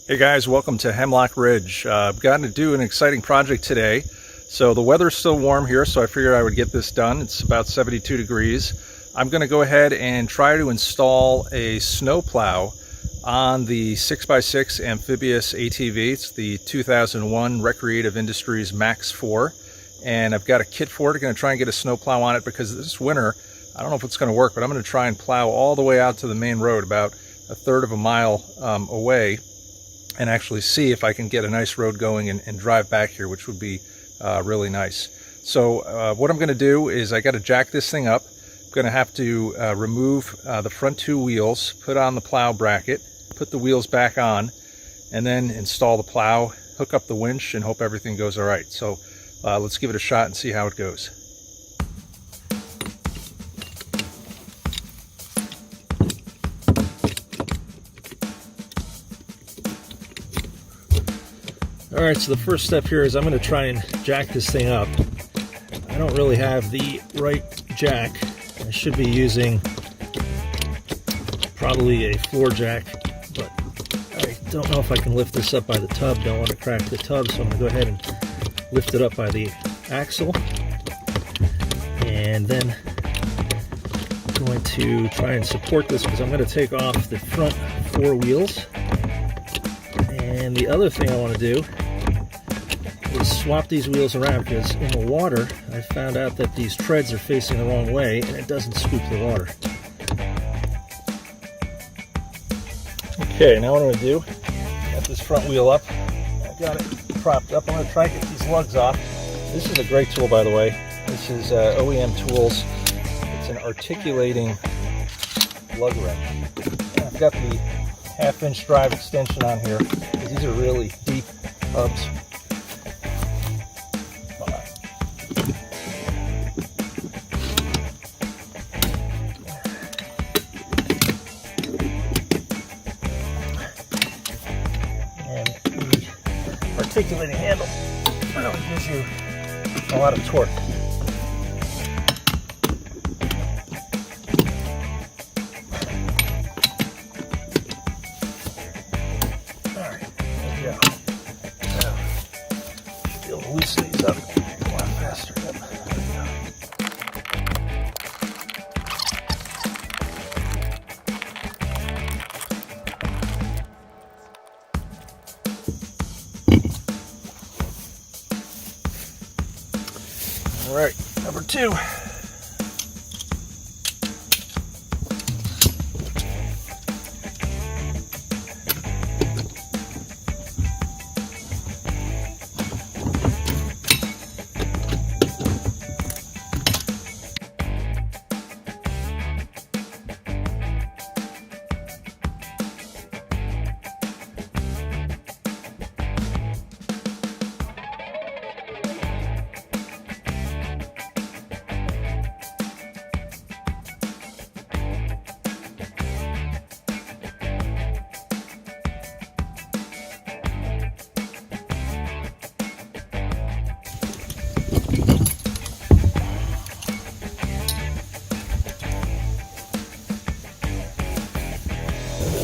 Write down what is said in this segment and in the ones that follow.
Hey guys, welcome to Hemlock Ridge. I've gotten to do an exciting project today. So the weather's still warm here, so I figured I would get this done. It's about 72 degrees. I'm going to go ahead and try to install a snow plow on the 6x6 Amphibious ATV. It's the 2001 Recreative Industries Max 4. And I've got a kit for it. I'm going to try and get a snow plow on it because this winter, I don't know if it's going to work, but I'm going to try and plow all the way out to the main road, about a third of a mile away, and actually see if I can get a nice road going and drive back here, which would be really nice. So what I'm going to do is I got to jack this thing up. I'm going to have to remove the front two wheels, put on the plow bracket, put the wheels back on, and then install the plow, hook up the winch, and hope everything goes all right. So let's give it a shot and see how it goes. All right, so the first step here is I'm going to try and jack this thing up. I don't really have the right jack. I should be using probably a floor jack, but I don't know if I can lift this up by the tub. Don't want to crack the tub, so I'm going to go ahead and lift it up by the axle. And then I'm going to try and support this because I'm going to take off the front four wheels. And the other thing I want to do is swap these wheels around, because in the water I found out that these treads are facing the wrong way and it doesn't scoop the water. Okay, now what I'm going to do, got this front wheel up, I got it propped up. I'm going to try and get these lugs off. This is a great tool, by the way. This is OEM Tools. It's an articulating lug wrench. I've got the 1/2-inch drive extension on here, because these are really deep hubs. And the articulating handle really gives you a lot of torque. Loosen these up a lot faster. Yep. All right, number two.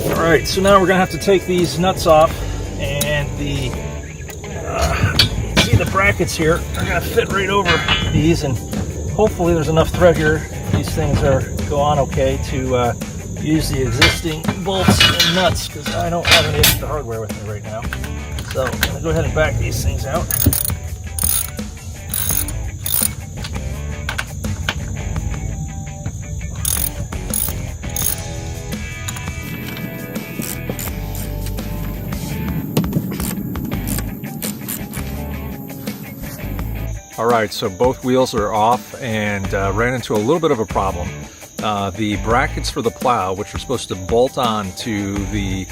Alright, so now we're going to have to take these nuts off, and the see the brackets here are going to fit right over these, and hopefully there's enough thread here. These things go on okay to use the existing bolts and nuts, because I don't have any extra hardware with me right now. So I'm going to go ahead and back these things out. Alright, so both wheels are off, and ran into a little bit of a problem. The brackets for the plow, which are supposed to bolt on to the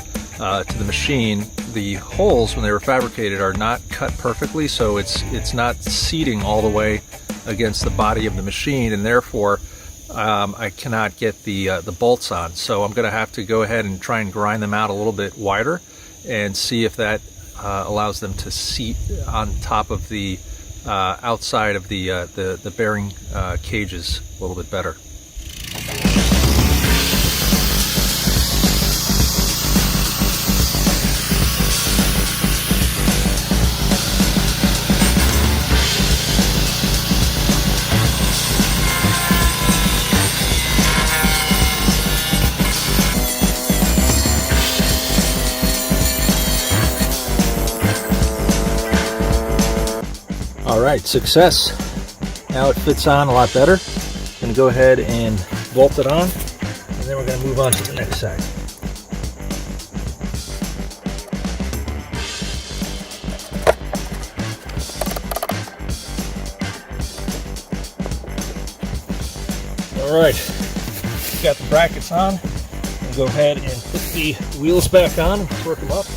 machine, the holes when they were fabricated are not cut perfectly, so it's not seating all the way against the body of the machine, and therefore I cannot get the bolts on. So I'm going to have to go ahead and try and grind them out a little bit wider and see if that allows them to seat on top of the outside of the bearing cages a little bit better. All right, success. Now it fits on a lot better. I'm gonna go ahead and bolt it on, and then we're gonna move on to the next side. All right, got the brackets on. Go ahead and put the wheels back on and torque them up.